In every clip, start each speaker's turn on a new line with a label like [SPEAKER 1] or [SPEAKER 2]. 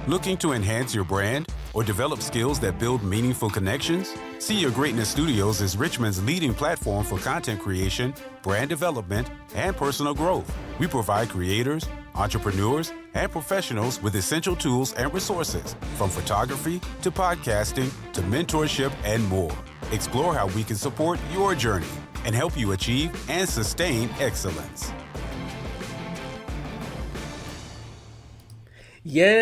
[SPEAKER 1] Looking to enhance your brand or develop skills that build meaningful connections? See Your Greatness Studios is Richmond's leading platform for content creation, brand development, and personal growth. We provide creators, entrepreneurs, and professionals with essential tools and resources, from photography to podcasting to mentorship and more. Explore how we can support your journey and help you achieve and sustain excellence.
[SPEAKER 2] Yes,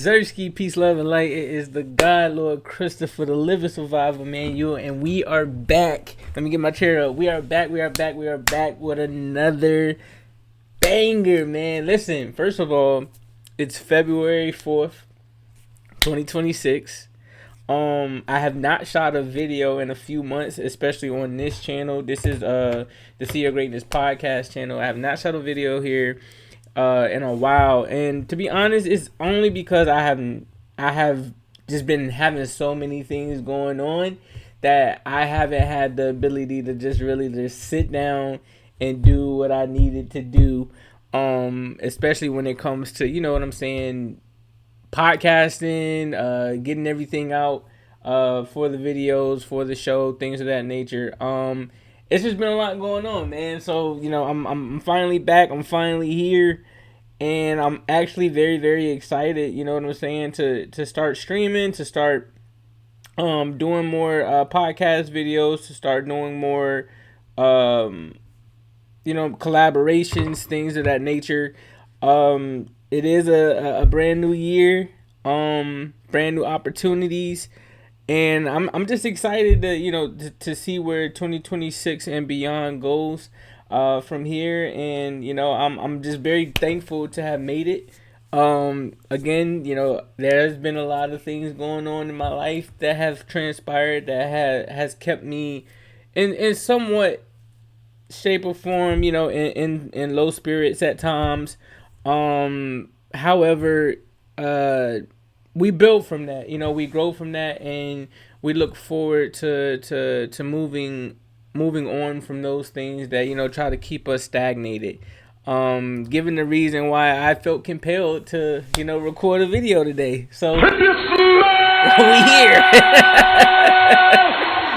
[SPEAKER 2] Zersky, peace, love, and light. It is the God, Lord Christopher, the living survivor, Manuel, and we are back. Let me get my chair up. We are back with another banger, man. Listen, first of all, it's February 4th, 2026. I have not shot a video in a few months, especially on this channel. This is the See Your Greatness podcast channel. I have not shot a video here in a while, and to be honest, it's only because I have just been having so many things going on that I haven't had the ability to just really just sit down and do what I needed to do, especially when it comes to, you know what I'm saying, podcasting, getting everything out for the videos, for the show, things of that nature. It's just been a lot going on, man. So, you know, I'm finally back. I'm finally here, and I'm actually very, very excited. You know what I'm saying, to start streaming, to start doing more podcast videos, to start doing more collaborations, things of that nature. It is a brand new year, brand new opportunities. And I'm just excited to see where 2026 and beyond goes from here. And, I'm just very thankful to have made it. Again, there's been a lot of things going on in my life that have transpired that has kept me in somewhat shape or form, in low spirits at times. However, we build from that, we grow from that, and we look forward to moving on from those things that, try to keep us stagnated. Given the reason why I felt compelled to, record a video today. So we here.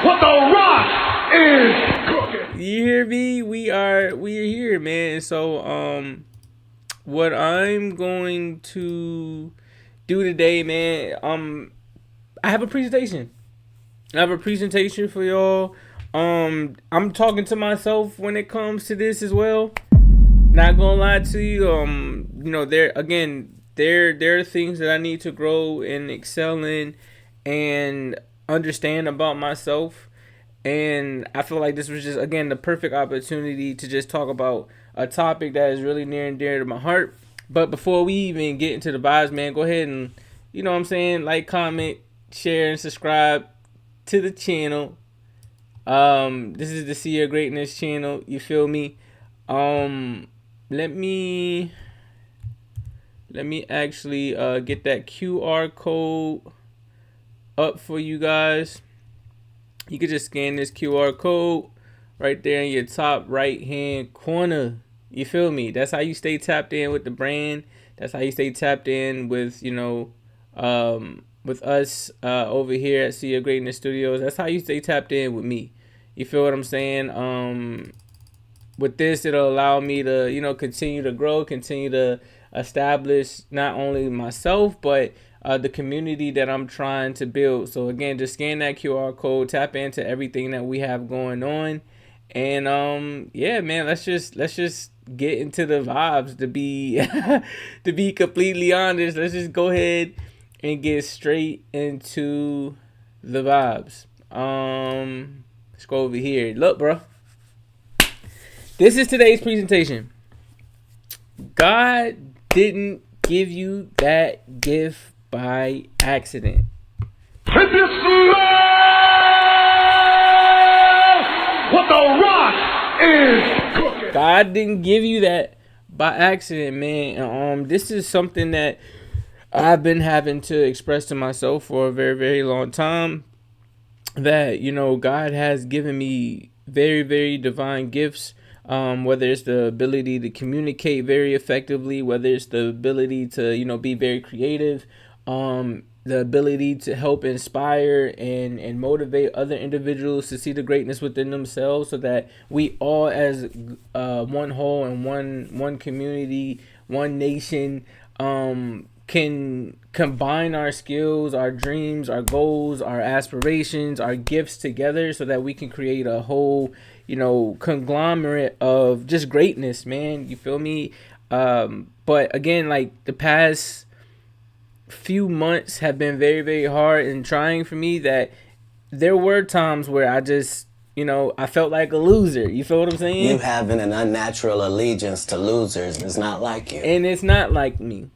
[SPEAKER 3] What the rock is cooking.
[SPEAKER 2] You hear me? We're here, man. So what I'm going to do today, man, I have a presentation. For y'all. I'm talking to myself when it comes to this as well. Not gonna lie to you. There are things that I need to grow and excel in and understand about myself. And I feel like this was just, again, the perfect opportunity to just talk about a topic that is really near and dear to my heart. But before we even get into the vibes, man, go ahead and, like, comment, share, and subscribe to the channel. This is the See Your Greatness channel. You feel me? Let me actually get that QR code up for you guys. You can just scan this QR code right there in your top right hand corner. You feel me? That's how you stay tapped in with the brand. That's how you stay tapped in with, with us over here at See Your Greatness Studios. That's how you stay tapped in with me. You feel what I'm saying? With this, it'll allow me to, continue to grow, continue to establish not only myself, but the community that I'm trying to build. So again, just scan that QR code, tap into everything that we have going on. And yeah, man, let's just get into the vibes. To be to be completely honest, let's just go ahead and get straight into the vibes. Let's go over here. Look, bro. This is today's presentation. God didn't give you that gift by accident.
[SPEAKER 3] If you smell what the rock is cooking.
[SPEAKER 2] God didn't give you that by accident, man. This is something that I've been having to express to myself for a very, very long time. That, God has given me very, very divine gifts whether it's the ability to communicate very effectively, whether it's the ability to, be very creative, the ability to help inspire and motivate other individuals to see the greatness within themselves, so that we all as one whole and one community, one nation, can combine our skills, our dreams, our goals, our aspirations, our gifts together, so that we can create a whole, conglomerate of just greatness, man. You feel me? But again, like, the past few months have been very, very hard and trying for me, that there were times where I just, I felt like a loser. You feel what I'm saying?
[SPEAKER 4] You having an unnatural allegiance to losers is not like you.
[SPEAKER 2] And it's not like me.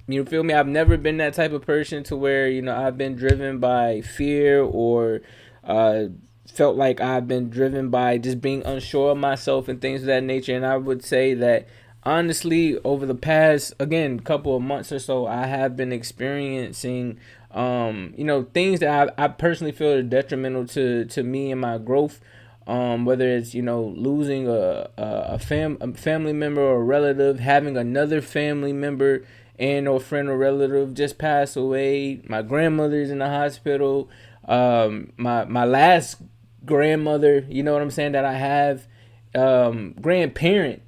[SPEAKER 2] You feel me? I've never been that type of person to where, I've been driven by fear, or felt like I've been driven by just being unsure of myself and things of that nature. And I would say that, honestly, over the past, again, couple of months or so, I have been experiencing, things that I personally feel are detrimental to me and my growth. Whether it's, losing a family member or a relative, having another family member and or friend or relative just pass away. My grandmother's in the hospital. My last grandmother, you know what I'm saying, that I have, grandparent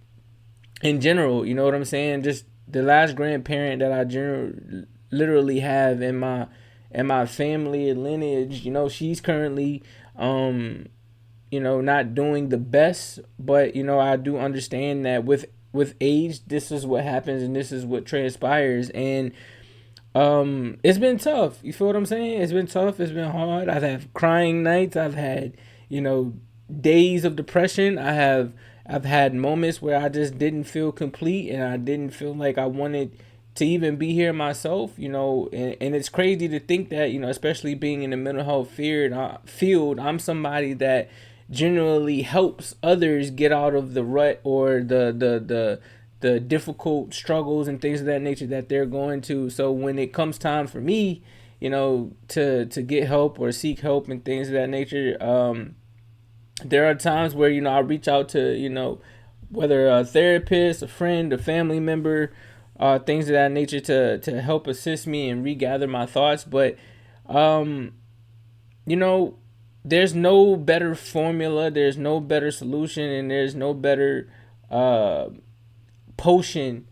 [SPEAKER 2] in general, you know what I'm saying, just the last grandparent that I literally have in my family and lineage, she's currently, not doing the best, but, I do understand that with age, this is what happens and this is what transpires. And it's been tough. You feel what I'm saying? It's been tough. It's been hard. I've had crying nights. I've had, days of depression. I've had moments where I just didn't feel complete, and I didn't feel like I wanted to even be here myself, and it's crazy to think that, especially being in the mental health field, I'm somebody that generally helps others get out of the rut or the difficult struggles and things of that nature that they're going to. So when it comes time for me, to get help or seek help and things of that nature, there are times where, I reach out to, whether a therapist, a friend, a family member, things of that nature to help assist me and regather my thoughts. But, there's no better formula, there's no better solution, and there's no better potion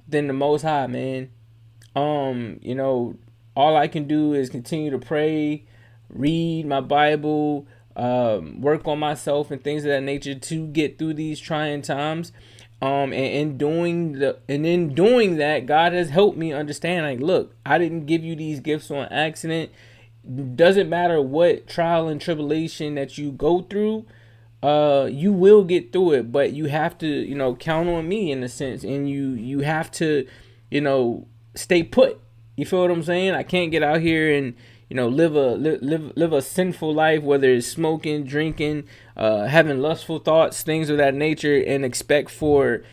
[SPEAKER 2] than the Most High, man. All I can do is continue to pray, read my Bible, work on myself and things of that nature to get through these trying times. And in doing that, God has helped me understand, like, look, I didn't give you these gifts on accident. Doesn't matter what trial and tribulation that you go through, you will get through it, but you have to, count on me in a sense, and you have to, stay put. You feel what I'm saying? I can't get out here and, live a sinful life, whether it's smoking, drinking, having lustful thoughts, things of that nature, and expect for,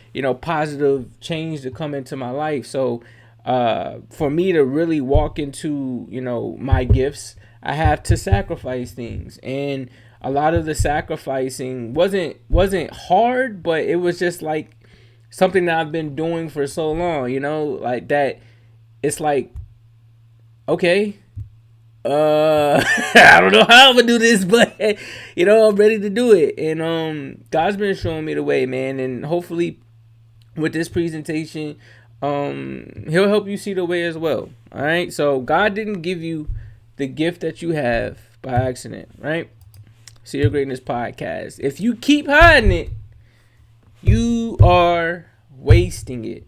[SPEAKER 2] positive change to come into my life. So, for me to really walk into, my gifts, I have to sacrifice things. And a lot of the sacrificing wasn't hard, but it was just like something that I've been doing for so long, like that. It's like, okay, I don't know how I'm gonna do this, but I'm ready to do it. And God's been showing me the way, man. And hopefully with this presentation, he'll help you see the way as well. All right. So God didn't give you the gift that you have by accident, right? See Your Greatness Podcast. If you keep hiding it, you are wasting it.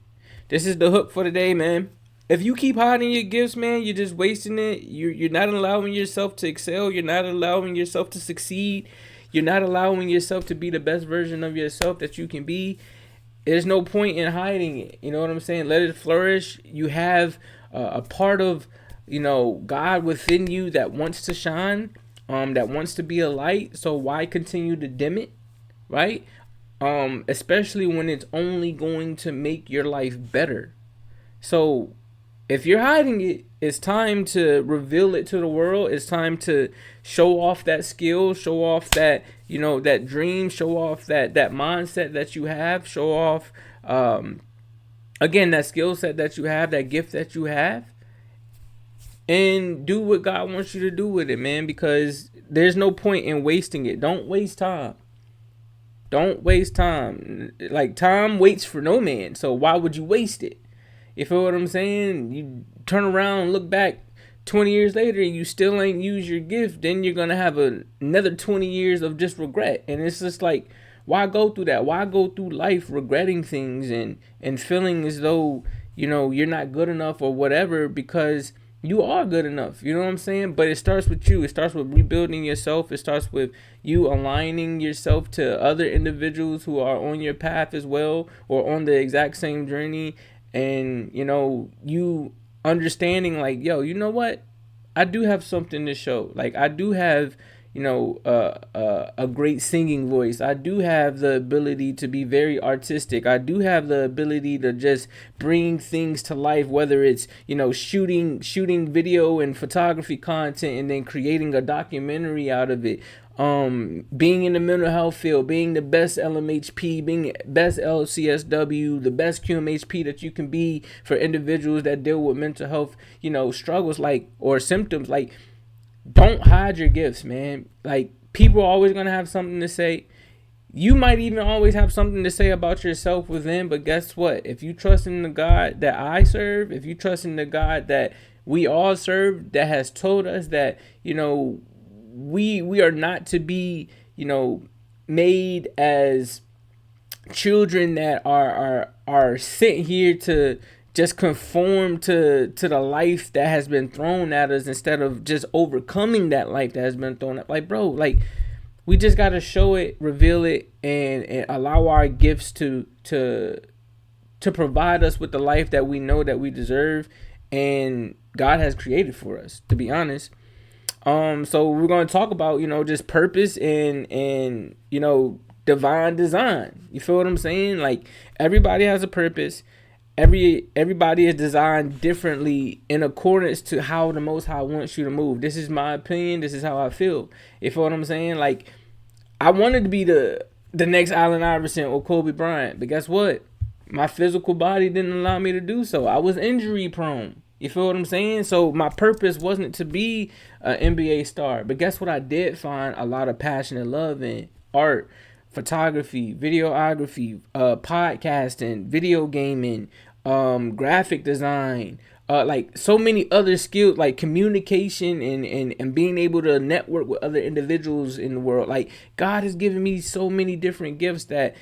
[SPEAKER 2] This is the hook for the day, man. If you keep hiding your gifts, man, you're just wasting it. You're not allowing yourself to excel. You're not allowing yourself to succeed. You're not allowing yourself to be the best version of yourself that you can be. There's no point in hiding it. You know what I'm saying? Let it flourish. You have a part of, God within you that wants to shine, that wants to be a light. So why continue to dim it, right? Especially when it's only going to make your life better. So If you're hiding it, it's time to reveal it to the world. It's time to show off that skill, show off that, that dream, show off that mindset that you have, show off, again, that skill set that you have, that gift that you have, and do what God wants you to do with it, man, because there's no point in wasting it. Don't waste time. Don't waste time. Like, time waits for no man, so why would you waste it? You feel what I'm saying? You turn around and look back 20 years later and you still ain't used your gift, then you're going to have another 20 years of just regret. And it's just like, why go through that? Why go through life regretting things and feeling as though, you're not good enough or whatever, because you are good enough. You know what I'm saying? But it starts with you. It starts with rebuilding yourself. It starts with you aligning yourself to other individuals who are on your path as well, or on the exact same journey. And, you understanding like, yo, you know what? I do have something to show. Like, I do have, a great singing voice. I do have the ability to be very artistic. I do have the ability to just bring things to life, whether it's, shooting video and photography content and then creating a documentary out of it. Being in the mental health field, being the best LMHP, being best LCSW, the best QMHP that you can be for individuals that deal with mental health, struggles, like, or symptoms. Like, don't hide your gifts, man. Like, people are always going to have something to say. You might even always have something to say about yourself within, but guess what? If you trust in the God that I serve, if you trust in the God that we all serve, that has told us that, we are not to be, made as children that are sent here to just conform to the life that has been thrown at us, instead of just overcoming that life that has been thrown at. Like, bro, like, we just got to show it, reveal it, and allow our gifts to provide us with the life that we know that we deserve and God has created for us, to be honest. So we're going to talk about, just purpose and divine design. You feel what I'm saying? Like, everybody has a purpose. Everybody is designed differently in accordance to how the Most High wants you to move. This is my opinion. This is how I feel. You feel what I'm saying? Like, I wanted to be the next Allen Iverson or Kobe Bryant, but guess what? My physical body didn't allow me to do so. I was injury prone. You feel what I'm saying? So my purpose wasn't to be an NBA star. But guess what? I did find a lot of passion and love in art, photography, videography, podcasting, video gaming, graphic design, like so many other skills, like communication and being able to network with other individuals in the world. Like, God has given me so many different gifts that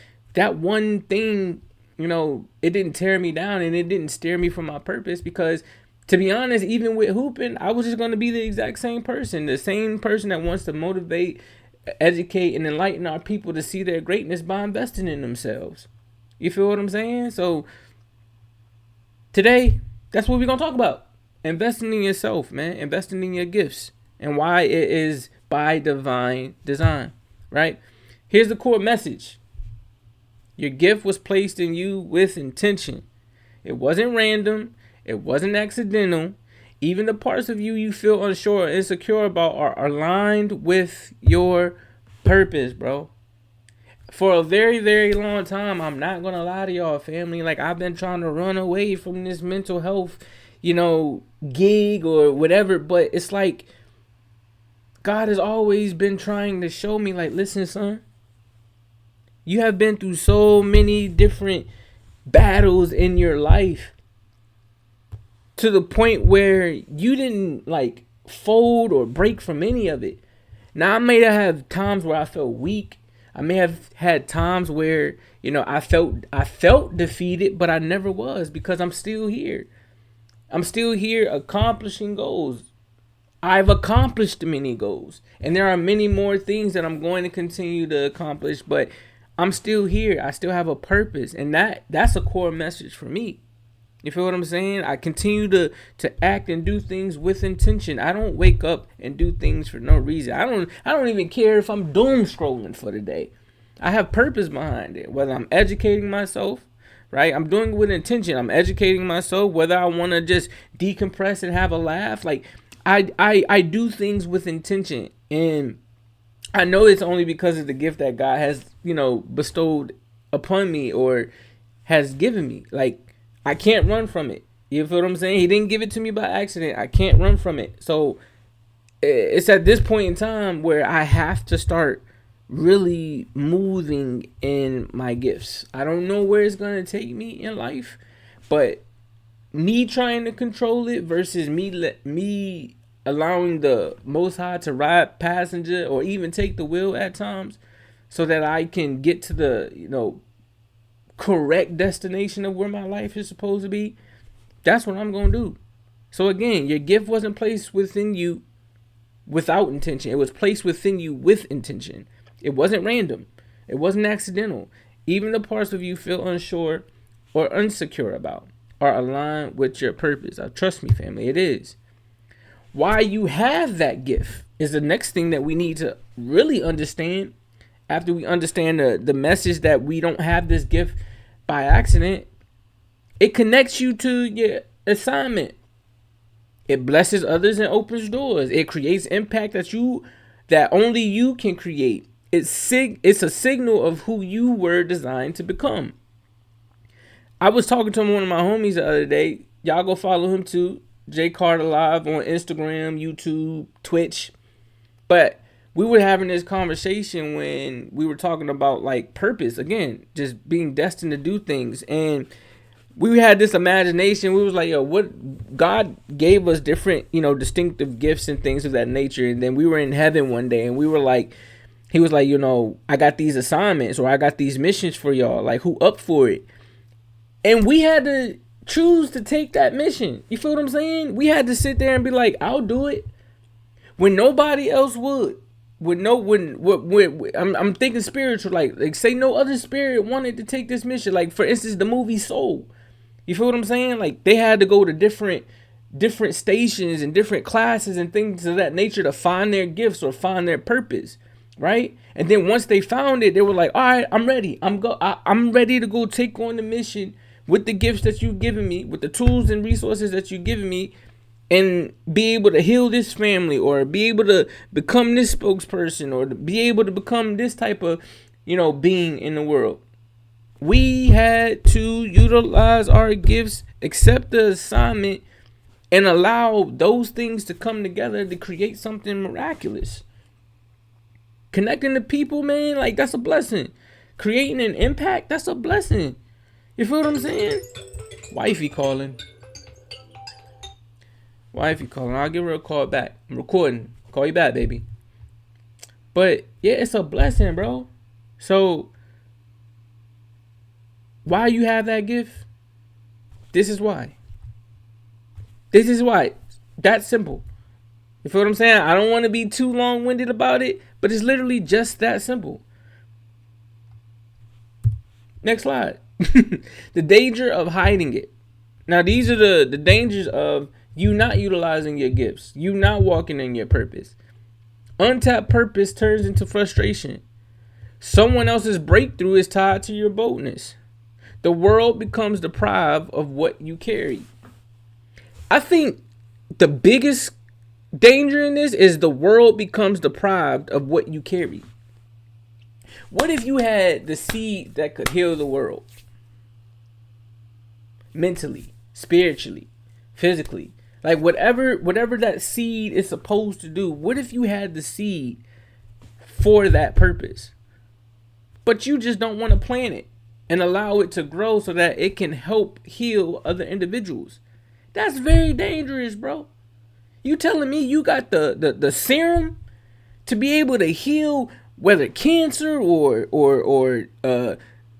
[SPEAKER 2] one thing, it didn't tear me down and it didn't steer me from my purpose, because to be honest, even with hooping, I was just going to be the exact same person that wants to motivate, educate, and enlighten our people to see their greatness by investing in themselves. You feel what I'm saying? So today, that's what we're going to talk about. Investing in yourself, man. Investing in your gifts and why it is by divine design, right? Here's the core message. Your gift was placed in you with intention. It wasn't random. It wasn't accidental. Even the parts of you feel unsure or insecure about are aligned with your purpose, bro. For a very, very long time, I'm not going to lie to y'all, family. Like, I've been trying to run away from this mental health, gig or whatever. But it's like, God has always been trying to show me, like, listen, son, you have been through so many different battles in your life, to the point where you didn't like fold or break from any of it. Now, I may have times where I felt weak. I may have had times where, I felt defeated, but I never was, because I'm still here. I'm still here accomplishing goals. I've accomplished many goals, and there are many more things that I'm going to continue to accomplish, but I'm still here. I still have a purpose, and that's a core message for me. You feel what I'm saying? I continue to act and do things with intention. I don't wake up and do things for no reason. I don't even care if I'm doom scrolling for the day. I have purpose behind it. Whether I'm educating myself, right? I'm doing it with intention. I'm educating myself, whether I want to just decompress and have a laugh. Like I do things with intention, and I know it's only because of the gift that God has, bestowed upon me or has given me. Like, I can't run from it. You feel what I'm saying? He didn't give it to me by accident. I can't run from it. So it's at this point in time where I have to start really moving in my gifts. I don't know where it's going to take me in life, but me trying to control it versus me allowing the Most High to ride passenger or even take the wheel at times so that I can get to the, correct destination of where my life is supposed to be. That's what I'm going to do. So again, your gift wasn't placed within you without intention. It was placed within you with intention. It wasn't random. It wasn't accidental. Even the parts of you feel unsure or insecure about are aligned with your purpose. Trust me, family, it is. Why you have that gift is the next thing that we need to really understand. After we understand the message that we don't have this gift by accident, it connects you to your assignment. It blesses others and opens doors. It creates impact that only you can create. It's a signal of who you were designed to become. I was talking to one of my homies the other day. Y'all go follow him too. J Carter Live on Instagram, YouTube, Twitch. But we were having this conversation when we were talking about like purpose. Again, just being destined to do things. And we had this imagination. We was like, what God gave us different, distinctive gifts and things of that nature. And then we were in heaven one day and we were like, he was like, I got these assignments or I got these missions for y'all. Like, who up for it? And we had to choose to take that mission. You feel what I'm saying? We had to sit there and be like, I'll do it when nobody else would. I'm thinking spiritual, like say no other spirit wanted to take this mission. Like, for instance, the movie Soul. You feel what I'm saying? Like, they had to go to different stations and different classes and things of that nature to find their gifts or find their purpose, right? And then once they found it, they were like, all right, I'm ready. I'm ready to go take on the mission with the gifts that you've given me, with the tools and resources that you've given me, and be able to heal this family or be able to become this spokesperson or to be able to become this type of, being in the world. We had to utilize our gifts, accept the assignment, and allow those things to come together to create something miraculous. Connecting to people, man, like, that's a blessing. Creating an impact, that's a blessing. You feel what I'm saying? Wifey calling. I'll give her a call back. I'm recording. Call you back, baby. But yeah, it's a blessing, bro. So why you have that gift? This is why. That's simple. You feel what I'm saying? I don't want to be too long-winded about it, but it's literally just that simple. Next slide. The danger of hiding it. Now, these are the dangers of you not utilizing your gifts. You not walking in your purpose. Untapped purpose turns into frustration. Someone else's breakthrough is tied to your boldness. The world becomes deprived of what you carry. I think the biggest danger in this is the world becomes deprived of what you carry. What if you had the seed that could heal the world? Mentally, spiritually, physically. Like, whatever that seed is supposed to do. What if you had the seed for that purpose? But you just don't want to plant it and allow it to grow so that it can help heal other individuals. That's very dangerous, bro. You telling me you got the serum to be able to heal whether cancer or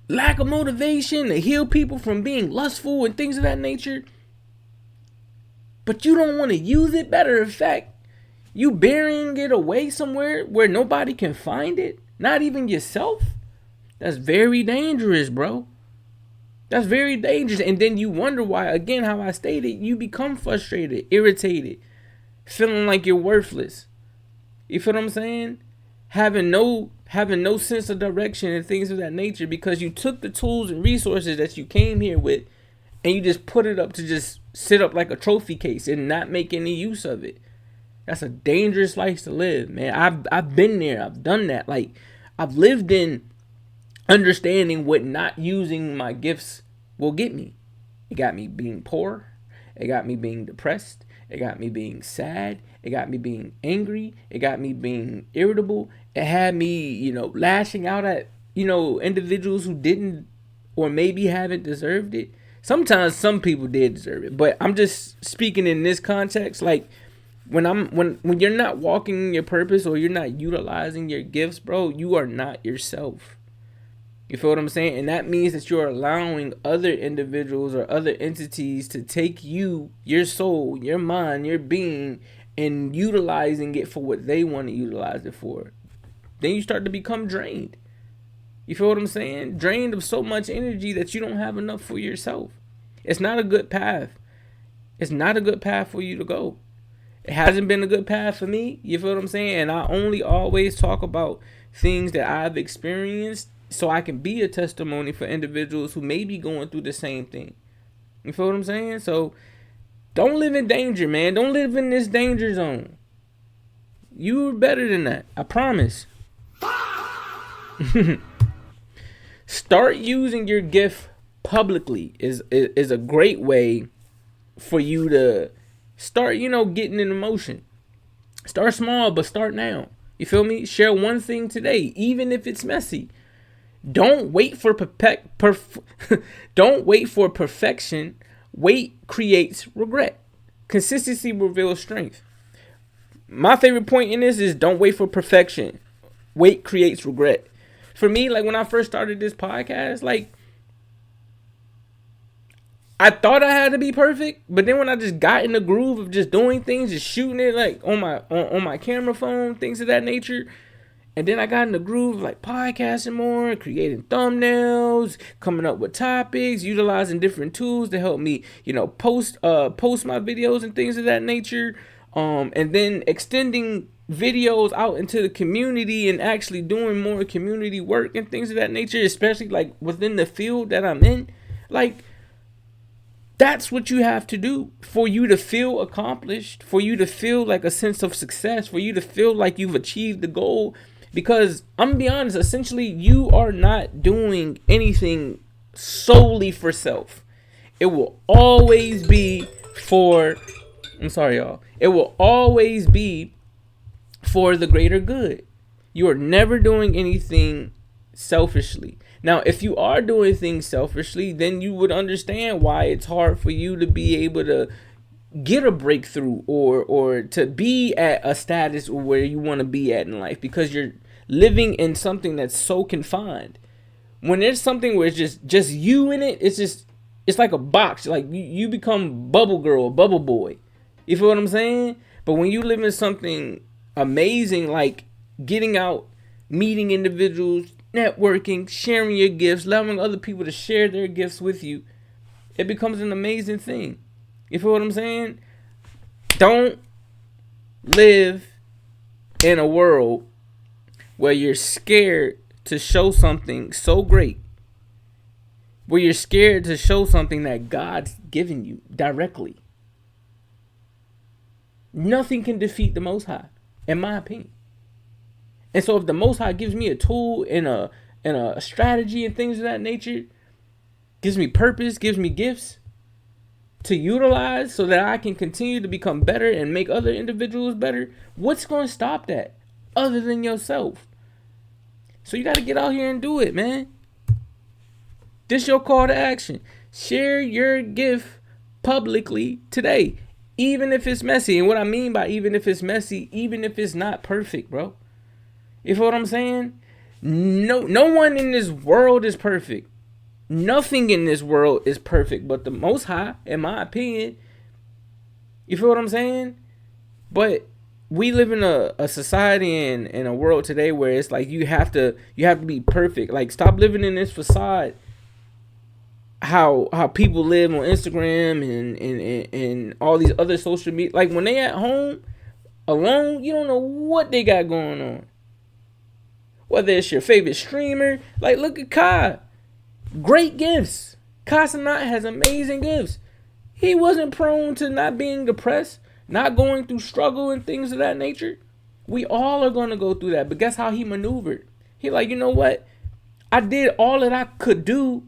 [SPEAKER 2] lack of motivation, to heal people from being lustful and things of that nature, but you don't want to use it? Matter of fact, you burying it away somewhere where nobody can find it, not even yourself. That's very dangerous, bro. That's very dangerous. And then you wonder why, again, how I stated, you become frustrated, irritated, feeling like you're worthless. You feel what I'm saying? having no sense of direction and things of that nature, because you took the tools and resources that you came here with and you just put it up to just sit up like a trophy case and not make any use of it. That's a dangerous life to live, man. I've been there. I've done that. Like, I've lived in understanding what not using my gifts will get me. It got me being poor. It got me being depressed. It got me being sad. It got me being angry. It got me being irritable. It had me, lashing out at, individuals who didn't or maybe haven't deserved it. Sometimes some people did deserve it, but I'm just speaking in this context. Like, when you're not walking your purpose or you're not utilizing your gifts, bro, you are not yourself. You feel what I'm saying? And that means that you're allowing other individuals or other entities to take you, your soul, your mind, your being, and utilizing it for what they want to utilize it for. Then you start to become drained. You feel what I'm saying? Drained of so much energy that you don't have enough for yourself. It's not a good path. It's not a good path for you to go. It hasn't been a good path for me. You feel what I'm saying? And I only always talk about things that I've experienced so I can be a testimony for individuals who may be going through the same thing. You feel what I'm saying? So don't live in danger, man. Don't live in this danger zone. You're better than that. I promise. Start using your gift publicly is a great way for you to start, getting in motion. Start small, but start now. You feel me? Share one thing today, even if it's messy. Don't wait for don't wait for perfection. Wait creates regret. Consistency reveals strength. My favorite point in this is don't wait for perfection. Wait creates regret. For me, like when I first started this podcast, like I thought I had to be perfect, but then when I just got in the groove of just doing things, just shooting it like on my camera phone, things of that nature, and then I got in the groove of like podcasting more, creating thumbnails, coming up with topics, utilizing different tools to help me, post my videos and things of that nature, and then extending videos out into the community and actually doing more community work and things of that nature, especially like within the field that I'm in. Like, that's what you have to do for you to feel accomplished, for you to feel like a sense of success, for you to feel like you've achieved the goal. Because I'm gonna be honest, essentially you are not doing anything solely for self. It will always be for, I'm sorry y'all, it will always be for the greater good. You are never doing anything selfishly. Now, if you are doing things selfishly, then you would understand why it's hard for you to be able to get a breakthrough or to be at a status where you want to be at in life, because you're living in something that's so confined. When there's something where it's just you in it, it's like a box. Like you become bubble girl, bubble boy. You feel what I'm saying? But when you live in something amazing, like getting out, meeting individuals, networking, sharing your gifts, allowing other people to share their gifts with you, it becomes an amazing thing. You feel what I'm saying? Don't live in a world where you're scared to show something so great, where you're scared to show something that God's given you directly. Nothing can defeat the Most High, in my opinion. And so if the Most High gives me a tool and a strategy and things of that nature, gives me purpose, gives me gifts to utilize so that I can continue to become better and make other individuals better, what's going to stop that other than yourself? So you got to get out here and do it, man. This your call to action. Share your gift publicly today, even if it's messy. And what I mean by even if it's messy, even if it's not perfect, bro. You feel what I'm saying? No one in this world is perfect. Nothing in this world is perfect but the Most High, in my opinion. You feel what I'm saying? But we live in a society and in a world today where it's like you have to be perfect. Like, stop living in this facade. How people live on Instagram and all these other social media. Like, when they at home alone, you don't know what they got going on. whether it's your favorite streamer. Like, look at Kai. Great gifts. Kai Cenat has amazing gifts. He wasn't prone to not being depressed, not going through struggle and things of that nature. We all are going to go through that. But guess how he maneuvered? He like, you know what? I did all that I could do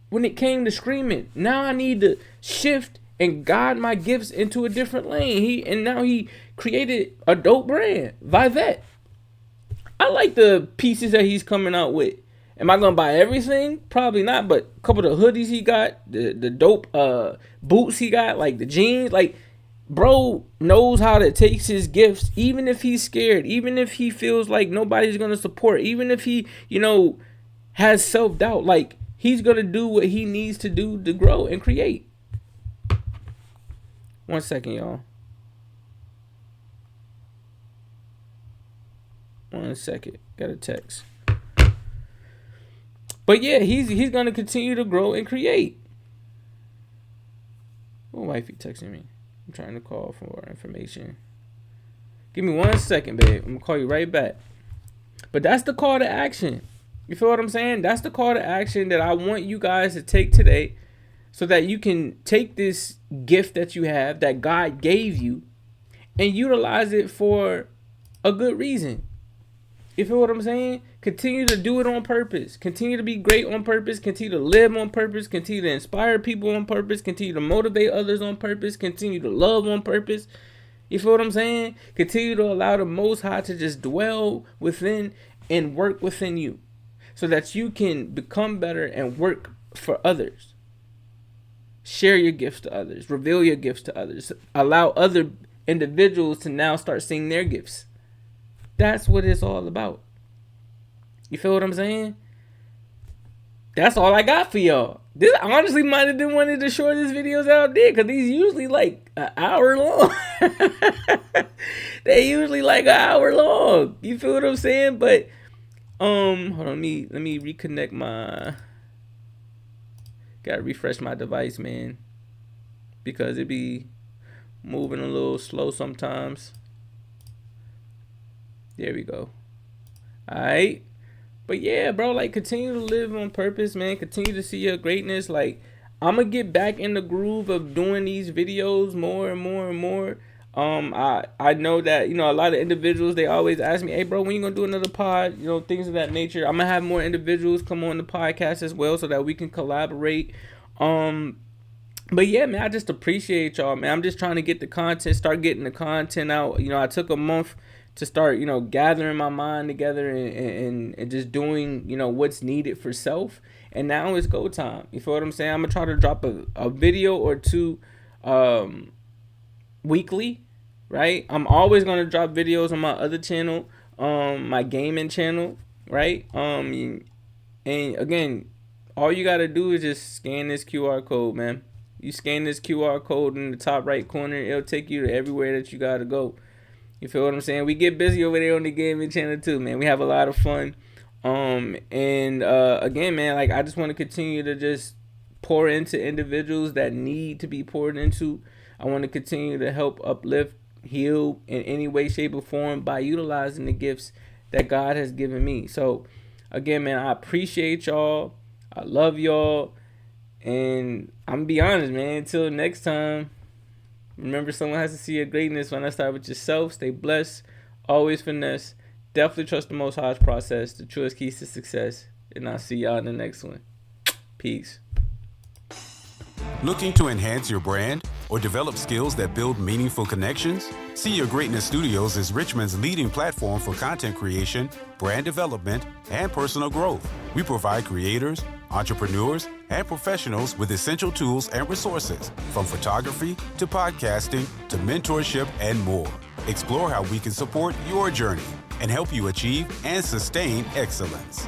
[SPEAKER 2] when it came to screaming. Now I need to shift and guide my gifts into a different lane. Now he created a dope brand, Vivette. I like the pieces that he's coming out with. Am I gonna buy everything? Probably not, but a couple of the hoodies he got, the dope boots he got, like the jeans, like bro knows how to take his gifts, even if he's scared, even if he feels like nobody's gonna support, even if he, has self-doubt, like he's gonna do what he needs to do to grow and create. 1 second, y'all. 1 second. Got a text. But yeah, he's gonna continue to grow and create. Oh, wifey texting me. I'm trying to call for information. Give me 1 second, babe. I'm gonna call you right back. But that's the call to action. You feel what I'm saying? That's the call to action that I want you guys to take today, so that you can take this gift that you have, that God gave you, and utilize it for a good reason. You feel what I'm saying? Continue to do it on purpose. Continue to be great on purpose. Continue to live on purpose. Continue to inspire people on purpose. Continue to motivate others on purpose. Continue to love on purpose. You feel what I'm saying? Continue to allow the Most High to just dwell within and work within you, so that you can become better and work for others. Share your gifts to others. Reveal your gifts to others. Allow other individuals to now start seeing their gifts. That's what it's all about. You feel what I'm saying? That's all I got for y'all. This honestly might have been one of the shortest videos out there, because these usually like an hour long. They usually like an hour long. You feel what I'm saying? But hold on, let me reconnect my. Gotta refresh my device, man, because it be moving a little slow sometimes. There we go. All right. But yeah, bro, like, continue to live on purpose, man. Continue to see your greatness. Like, I'm gonna get back in the groove of doing these videos more and more and more. I know that, a lot of individuals, they always ask me, hey, bro, when you gonna do another pod? Things of that nature. I'm gonna have more individuals come on the podcast as well, so that we can collaborate. But yeah, man, I just appreciate y'all, man. I'm just trying to get the content, start getting the content out. I took a month to start, gathering my mind together and just doing, what's needed for self. And now it's go time. You feel what I'm saying? I'm going to try to drop a video or two weekly, right? I'm always going to drop videos on my other channel, my gaming channel, right? And again, all you got to do is just scan this QR code, man. You scan this QR code in the top right corner, it'll take you to everywhere that you got to go. You feel what I'm saying? We get busy over there on the gaming channel too, man. We have a lot of fun. Again, man, like, I just want to continue to just pour into individuals that need to be poured into. I want to continue to help uplift, heal in any way, shape, or form by utilizing the gifts that God has given me. So, again, man, I appreciate y'all. I love y'all. And I'm going to be honest, man, until next time. Remember, someone has to see your greatness. When I start with yourself, stay blessed, always finesse. Definitely trust the Most High's process, the truest keys to success. And I'll see y'all in the next one. Peace.
[SPEAKER 1] Looking to enhance your brand or develop skills that build meaningful connections? See Your Greatness Studios is Richmond's leading platform for content creation, brand development, and personal growth. We provide creators, entrepreneurs, and professionals with essential tools and resources, from photography to podcasting to mentorship and more. Explore how we can support your journey and help you achieve and sustain excellence.